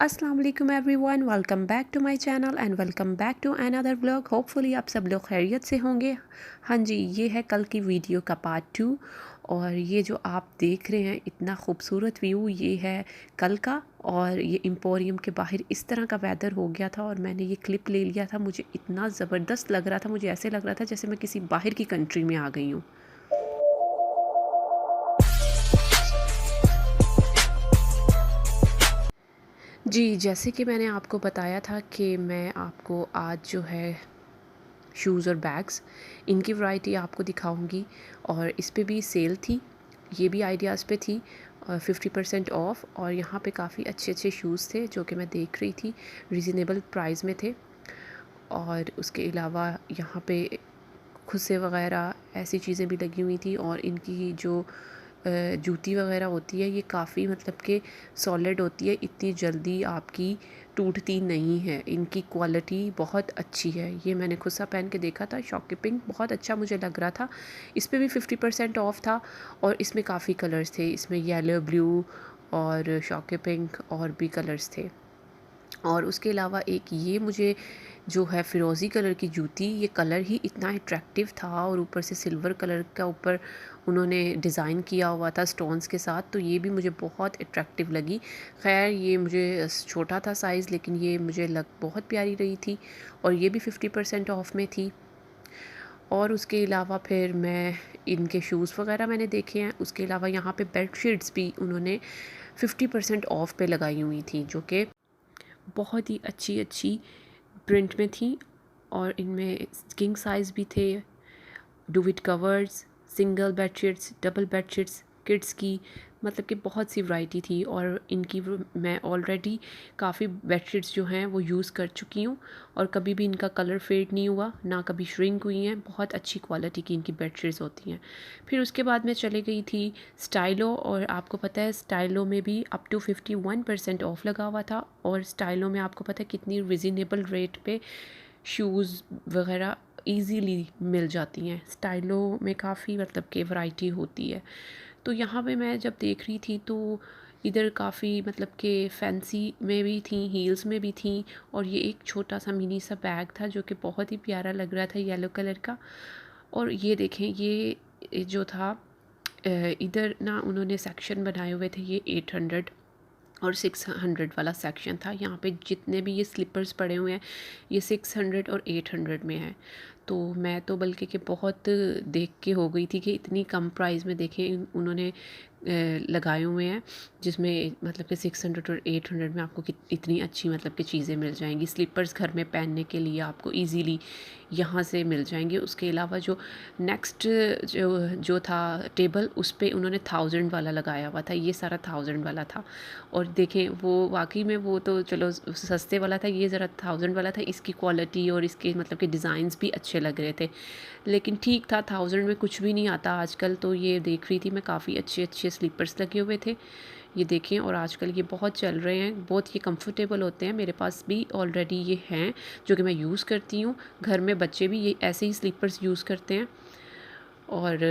अस्सलाम वालेकुम everyone, welcome back to my channel and welcome back to another vlog. Hopefully आप सब लोग खैरियत से होंगे। हाँ जी, ये है कल की वीडियो का पार्ट 2। और ये जो आप देख रहे हैं इतना खूबसूरत व्यू, ये है कल का। और ये एम्पोरियम के बाहर इस तरह का वेदर हो गया था और मैंने ये क्लिप ले लिया था। मुझे इतना ज़बरदस्त लग रहा था, मुझे ऐसे लग रहा था जैसे मैं किसी बाहर की कंट्री में आ गई हूँ। जी, जैसे कि मैंने आपको बताया था कि मैं आपको आज जो है शूज़ और बैग्स, इनकी वैरायटी आपको दिखाऊंगी। और इस पे भी सेल थी, ये भी आइडियाज़ पे थी, और 50% ऑफ। और यहाँ पे काफ़ी अच्छे अच्छे शूज़ थे जो कि मैं देख रही थी, रिजनेबल प्राइस में थे। और उसके अलावा यहाँ पे खुस्से वग़ैरह ऐसी चीज़ें भी लगी हुई थी। और इनकी जो जूती वग़ैरह होती है, ये काफ़ी मतलब कि सॉलिड होती है, इतनी जल्दी आपकी टूटती नहीं है। इनकी क्वालिटी बहुत अच्छी है। ये मैंने खुद सा पहन के देखा था, शॉकिंग बहुत अच्छा मुझे लग रहा था। इस पे भी 50% ऑफ था और इसमें काफ़ी कलर्स थे। इसमें येलो, ब्लू और शॉकी पिंक और भी कलर्स थे। और उसके अलावा एक ये मुझे जो है फ़िरोज़ी कलर की जूती, ये कलर ही इतना अट्रैक्टिव था और ऊपर से सिल्वर कलर का ऊपर उन्होंने डिज़ाइन किया हुआ था स्टोन्स के साथ, तो ये भी मुझे बहुत अट्रैक्टिव लगी। ख़ैर ये मुझे छोटा था साइज़, लेकिन ये मुझे लग बहुत प्यारी रही थी। और ये भी 50% ऑफ में थी। और उसके अलावा फिर मैं इनके शूज़ वग़ैरह मैंने देखे हैं। उसके अलावा यहाँ पे बेडशीट्स भी उन्होंने 50% ऑफ पे लगाई हुई थी, जो कि बहुत ही अच्छी अच्छी प्रिंट में थी। और इनमें किंग साइज़ भी थे, duvet covers, single bedsheets, double bedsheets, kids की, मतलब कि बहुत सी वैरायटी थी। और इनकी मैं ऑलरेडी काफ़ी बेडशीट्स जो हैं वो यूज़ कर चुकी हूँ और कभी भी इनका कलर फेड नहीं हुआ, ना कभी श्रिंक हुई हैं। बहुत अच्छी क्वालिटी की इनकी बेडशीट्स होती हैं। फिर उसके बाद मैं चले गई थी स्टाइलो। और आपको पता है स्टाइलो में भी अप टू 51% ऑफ लगा हुआ था। और स्टाइलो में आपको पता है कितनी रिजनेबल रेट पे शूज़ वग़ैरह ईज़िली मिल जाती हैं। स्टाइलो में काफ़ी मतलब कि वैरायटी होती है। तो यहाँ पे मैं जब देख रही थी तो इधर काफ़ी मतलब कि फैंसी में भी थी, हील्स में भी थी। और ये एक छोटा सा मिनी सा बैग था जो कि बहुत ही प्यारा लग रहा था, येलो कलर का। और ये देखें, ये जो था इधर ना उन्होंने सेक्शन बनाए हुए थे, ये 800 और 600 वाला सेक्शन था। यहाँ पे जितने भी ये स्लीपर्स पड़े हुए हैं, ये 600 और 800 में है। तो मैं तो बल्कि कि बहुत देख के हो गई थी कि इतनी कम प्राइस में देखें उन्होंने लगाए हुए हैं, जिसमें मतलब कि 600 और 800 में आपको इतनी अच्छी मतलब कि चीज़ें मिल जाएंगी। स्लीपर्स घर में पहनने के लिए आपको इजीली यहाँ से मिल जाएंगे। उसके अलावा जो नेक्स्ट जो था टेबल, उस पे उन्होंने 1000 वाला लगाया हुआ था, ये सारा 1000 वाला था। और देखें वो वाकई में वो तो चलो सस्ते वाला था, ये ज़रा 1000 वाला था। इसकी क्वालिटी और इसके मतलब कि डिज़ाइंस भी अच्छे लग रहे थे, लेकिन ठीक था, 1000 में कुछ भी नहीं आता आजकल। तो ये देख रही थी मैं, काफ़ी अच्छे अच्छे स्लीपर्स लगे हुए थे, ये देखें। और आजकल ये बहुत चल रहे हैं, बहुत ये कंफर्टेबल होते हैं। मेरे पास भी ऑलरेडी ये हैं जो कि मैं यूज़ करती हूँ। घर में बच्चे भी ये ऐसे ही स्लीपर्स यूज़ करते हैं और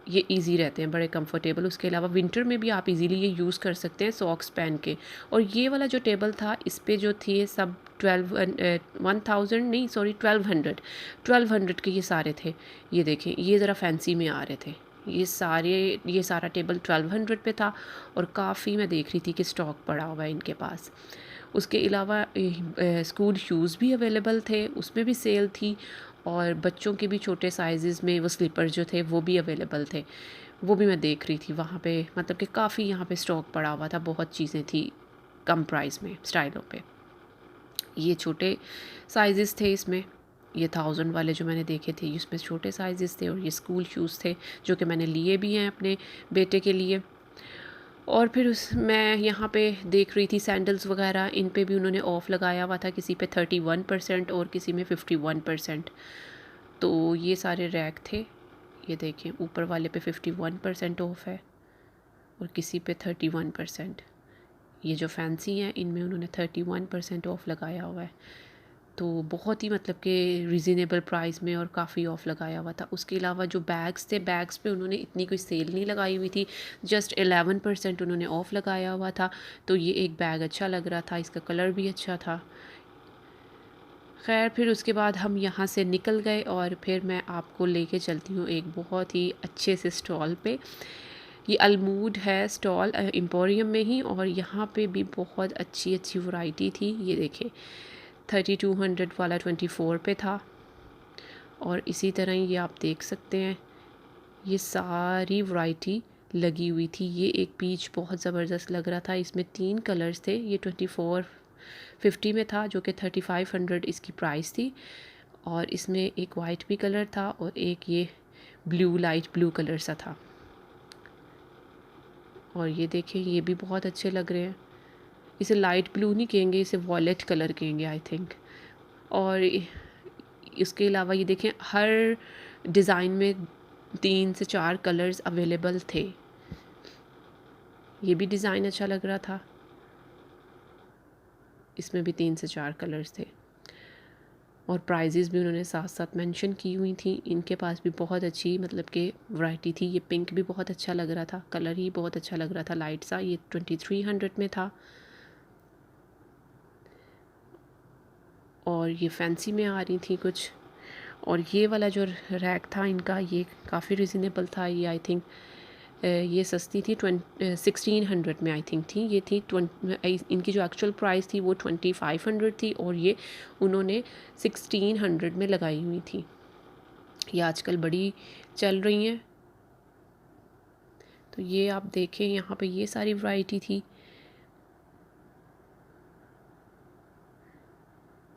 ये इजी रहते हैं, बड़े कंफर्टेबल। उसके अलावा विंटर में भी आप इजीली ये यूज़ कर सकते हैं सॉक्स पहन के। और ये वाला जो टेबल था, इस पे जो थे सब 1000 नहीं सॉरी 1200 के ये सारे थे। ये देखें, ये ज़रा फैंसी में आ रहे थे। ये सारा टेबल 1200 पे था और काफ़ी मैं देख रही थी कि स्टॉक पड़ा हुआ है इनके पास। उसके अलावा स्कूल शूज़ भी अवेलेबल थे, उसमें भी सेल थी। और बच्चों के भी छोटे साइज़ में वो स्लीपर जो थे वो भी अवेलेबल थे, वो भी मैं देख रही थी वहाँ पे। मतलब कि काफ़ी यहाँ पे स्टॉक पड़ा हुआ था, बहुत चीज़ें थी कम प्राइस में स्टाइलों पे। ये छोटे साइज़ थे इसमें, ये 1000 वाले जो मैंने देखे थे इसमें छोटे साइज़ थे। और ये स्कूल शूज़ थे जो कि मैंने लिए भी हैं अपने बेटे के लिए। और फिर मैं यहाँ पे देख रही थी सैंडल्स वगैरह, इन पे भी उन्होंने ऑफ़ लगाया हुआ था, किसी पे 31% और किसी में 51%। तो ये सारे रैक थे, ये देखें ऊपर वाले पे 51% ऑफ है और किसी पे 31%। ये जो फैंसी हैं इनमें उन्होंने 31% ऑफ लगाया हुआ है। तो बहुत ही मतलब कि रीज़नेबल प्राइस में और काफ़ी ऑफ़ लगाया हुआ था। उसके अलावा जो बैग्स थे, बैग्स पे उन्होंने इतनी कोई सेल नहीं लगाई हुई थी, जस्ट 11% उन्होंने ऑफ़ लगाया हुआ था। तो ये एक बैग अच्छा लग रहा था, इसका कलर भी अच्छा था। खैर फिर उसके बाद हम यहाँ से निकल गए और फिर मैं आपको लेके चलती हूँ एक बहुत ही अच्छे से स्टॉल पे। ये अलमूड है स्टॉल एम्पोरियम में ही, और यहाँ पे भी बहुत अच्छी अच्छी वैरायटी थी। ये देखें 3200 वाला 24 पे था, और इसी तरह ये आप देख सकते हैं ये सारी वैरायटी लगी हुई थी। ये एक पीच बहुत ज़बरदस्त लग रहा था, इसमें 3 कलर्स थे। ये 2450 में था, जो कि 3500 इसकी प्राइस थी, और इसमें एक वाइट भी कलर था और एक ये ब्लू लाइट ब्लू कलर सा था। और ये देखें ये भी बहुत अच्छे लग रहे हैं। इसे लाइट ब्लू नहीं कहेंगे, इसे वॉलेट कलर कहेंगे आई थिंक। और इसके अलावा ये देखें हर डिज़ाइन में 3 से 4 कलर्स अवेलेबल थे। ये भी डिज़ाइन अच्छा लग रहा था, इसमें भी 3 से 4 कलर्स थे, और प्राइजेज़ भी उन्होंने साथ साथ मेंशन की हुई थी। इनके पास भी बहुत अच्छी मतलब कि वैरायटी थी। ये पिंक भी बहुत अच्छा लग रहा था, कलर ही बहुत अच्छा लग रहा था लाइट सा। ये 2300 में था, और ये फैंसी में आ रही थी कुछ। और ये वाला जो रैक था इनका, ये काफ़ी रिजनेबल था। ये आई थिंक ये सस्ती थी 1600 में आई थिंक थी। ये थी इनकी जो एक्चुअल प्राइस थी वो 2500 थी, और ये उन्होंने 1600 में लगाई हुई थी। ये आजकल बड़ी चल रही हैं। तो ये आप देखें यहाँ पे ये सारी वैरायटी थी,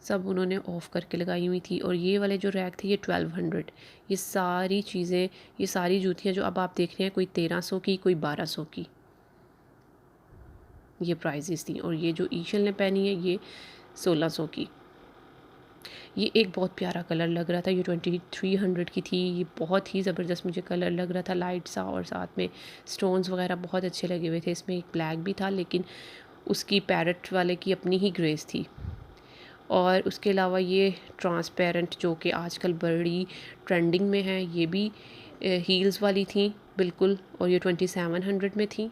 सब उन्होंने ऑफ़ करके लगाई हुई थी। और ये वाले जो रैक थे ये 1200। ये सारी चीज़ें, ये सारी जूतियाँ जो अब आप देख रहे हैं, कोई 1300 की, कोई 1200 की ये प्राइजेस थी। और ये जो ईशल ने पहनी है ये 1600 की। ये एक बहुत प्यारा कलर लग रहा था, ये 2300 की थी। ये बहुत ही ज़बरदस्त मुझे कलर लग रहा था, लाइट सा, और साथ में स्टोन्स वगैरह बहुत अच्छे लगे हुए थे। इसमें एक ब्लैक भी था, लेकिन उसकी पैरेट वाले की अपनी ही ग्रेस थी। और उसके अलावा ये ट्रांसपेरेंट जो कि आजकल बड़ी ट्रेंडिंग में है, ये भी हील्स वाली थी बिल्कुल, और ये 2700 में थी,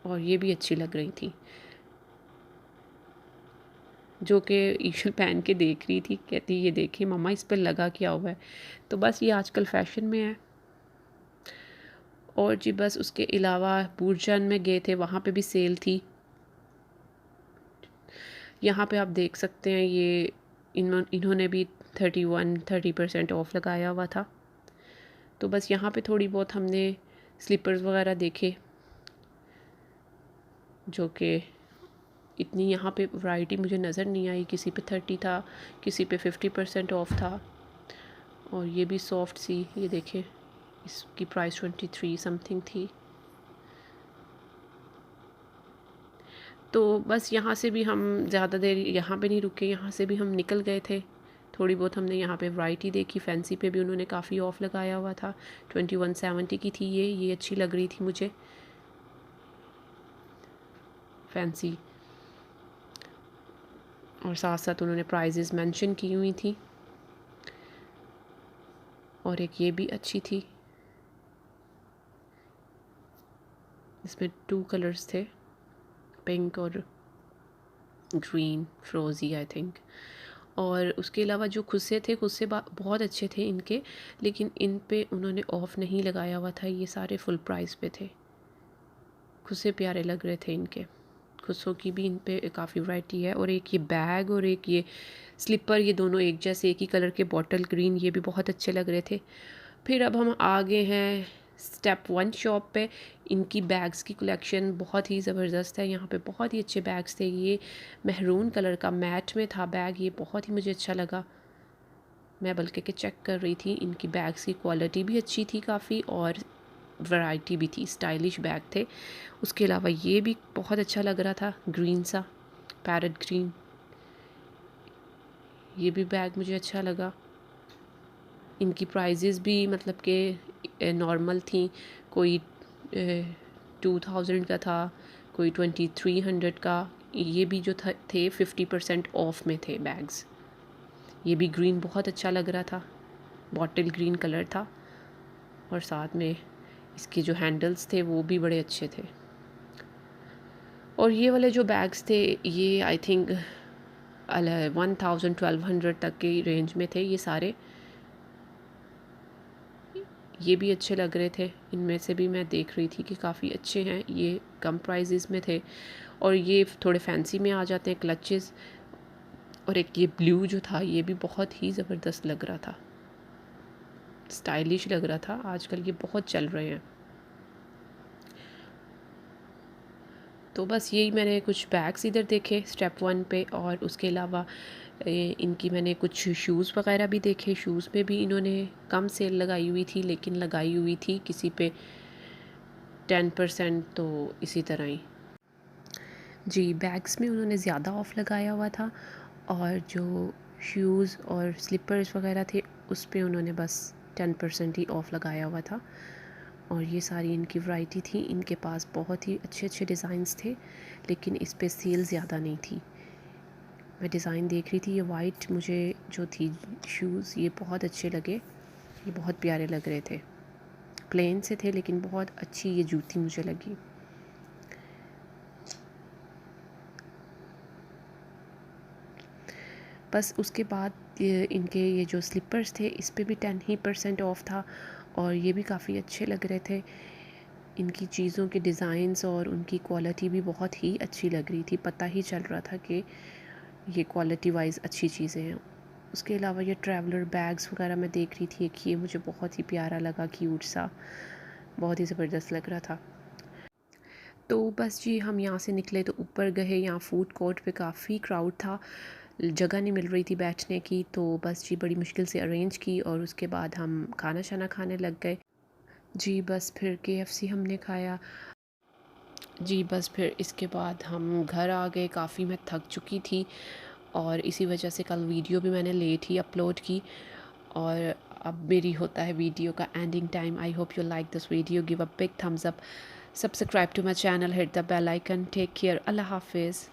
और ये भी अच्छी लग रही थी। जो कि ईशल पहन के देख रही थी, कहती ये देखिए मम्मा इस पर लगा क्या हुआ है। तो बस ये आजकल फ़ैशन में है। और जी बस उसके अलावा बुरजान में गए थे, वहाँ पे भी सेल थी। यहाँ पे आप देख सकते हैं ये इन्होंने भी 30% ऑफ़ लगाया हुआ था। तो बस यहाँ पे थोड़ी बहुत हमने स्लीपर्स वगैरह देखे, जो कि इतनी यहाँ पे वैरायटी मुझे नज़र नहीं आई। किसी पे 30 था, किसी पे 50% ऑफ था। और ये भी सॉफ्ट सी, ये देखें इसकी प्राइस 23 समथिंग थी। तो बस यहाँ से भी हम ज़्यादा देर यहाँ पे नहीं रुके, यहाँ से भी हम निकल गए थे। थोड़ी बहुत हमने यहाँ पे वैरायटी देखी। फैंसी पे भी उन्होंने काफ़ी ऑफ़ लगाया हुआ था, 2170 की थी ये अच्छी लग रही थी मुझे फैंसी। और साथ साथ उन्होंने प्राइजेज़ मेंशन की हुई थी। और एक ये भी अच्छी थी, इसमें 2 कलर्स थे, पिंक और ग्रीन फ्रोज़ी आई थिंक। और उसके अलावा जो खुस्से थे, खुस्से बहुत अच्छे थे इनके, लेकिन इन पे उन्होंने ऑफ़ नहीं लगाया हुआ था। ये सारे फुल प्राइस पे थे। खुस्से प्यारे लग रहे थे इनके। खुस्सों की भी इन पे काफ़ी वैरायटी है। और एक ये बैग और एक ये स्लीपर, ये दोनों एक जैसे, एक ही कलर के, बॉटल ग्रीन, ये भी बहुत अच्छे लग रहे थे। फिर अब हम आ गए हैं स्टेप 1 शॉप पे। इनकी बैग्स की कलेक्शन बहुत ही ज़बरदस्त है। यहाँ पे बहुत ही अच्छे बैग्स थे। ये महरून कलर का मैट में था बैग, ये बहुत ही मुझे अच्छा लगा। मैं बल्कि के चेक कर रही थी, इनकी बैग्स की क्वालिटी भी अच्छी थी काफ़ी, और वैरायटी भी थी, स्टाइलिश बैग थे। उसके अलावा ये भी बहुत अच्छा लग रहा था, ग्रीन सा, पैरेट ग्रीन। ये भी बैग मुझे अच्छा लगा। इनकी प्राइजेज़ भी मतलब कि नॉर्मल थी। कोई 2000 का था, कोई 2300 का, ये भी जो थे 50% ऑफ में थे बैग्स। ये भी ग्रीन बहुत अच्छा लग रहा था, बॉटल ग्रीन कलर था, और साथ में इसके जो हैंडल्स थे वो भी बड़े अच्छे थे। और ये वाले जो बैग्स थे ये आई थिंक 1000-1200 तक के रेंज में थे ये सारे। ये भी अच्छे लग रहे थे, इनमें से भी मैं देख रही थी कि काफ़ी अच्छे हैं, ये कम प्राइजेस में थे। और ये थोड़े फैंसी में आ जाते हैं क्लचेस। और एक ये ब्लू जो था ये भी बहुत ही ज़बरदस्त लग रहा था, स्टाइलिश लग रहा था, आजकल ये बहुत चल रहे हैं। तो बस यही मैंने कुछ बैग्स इधर देखे स्टेप 1 पे, और उसके अलावा इनकी मैंने कुछ शूज़ वगैरह भी देखे। शूज़ में भी इन्होंने कम सेल लगाई हुई थी, लेकिन लगाई हुई थी किसी पे 10%, तो इसी तरह ही। जी, बैग्स में उन्होंने ज़्यादा ऑफ़ लगाया हुआ था, और जो शूज़ और स्लीपर्स वगैरह थे उस पे उन्होंने बस 10% ही ऑफ़ लगाया हुआ था। और ये सारी इनकी वैरायटी थी, इनके पास बहुत ही अच्छे अच्छे डिज़ाइंस थे, लेकिन इस पे सेल ज़्यादा नहीं थी। मैं डिज़ाइन देख रही थी, ये वाइट मुझे जो थी शूज़ ये बहुत अच्छे लगे, ये बहुत प्यारे लग रहे थे, प्लेन से थे लेकिन बहुत अच्छी ये जूती मुझे लगी। बस उसके बाद इनके ये जो स्लीपर्स थे इस पे भी 10% ऑफ था, और ये भी काफ़ी अच्छे लग रहे थे। इनकी चीज़ों के डिज़ाइंस और उनकी क्वालिटी भी बहुत ही अच्छी लग रही थी, पता ही चल रहा था कि ये क्वालिटी वाइज अच्छी चीज़ें हैं। उसके अलावा ये ट्रैवलर बैग्स वगैरह मैं देख रही थी, एक ये मुझे बहुत ही प्यारा लगा, क्यूट सा, बहुत ही ज़बरदस्त लग रहा था। तो बस जी हम यहाँ से निकले तो ऊपर गए, यहाँ फ़ूड कोर्ट पे काफ़ी क्राउड था, जगह नहीं मिल रही थी बैठने की, तो बस जी बड़ी मुश्किल से अरेंज की, और उसके बाद हम खाना शाना खाने लग गए। जी बस फिर KFC हमने खाया। जी बस फिर इसके बाद हम घर आ गए, काफ़ी मैं थक चुकी थी, और इसी वजह से कल वीडियो भी मैंने लेट ही अपलोड की। और अब मेरी होता है वीडियो का ending time. I hope you like this video, give a big thumbs up, subscribe to my channel, hit the bell icon, take care, Allah हाफिज़।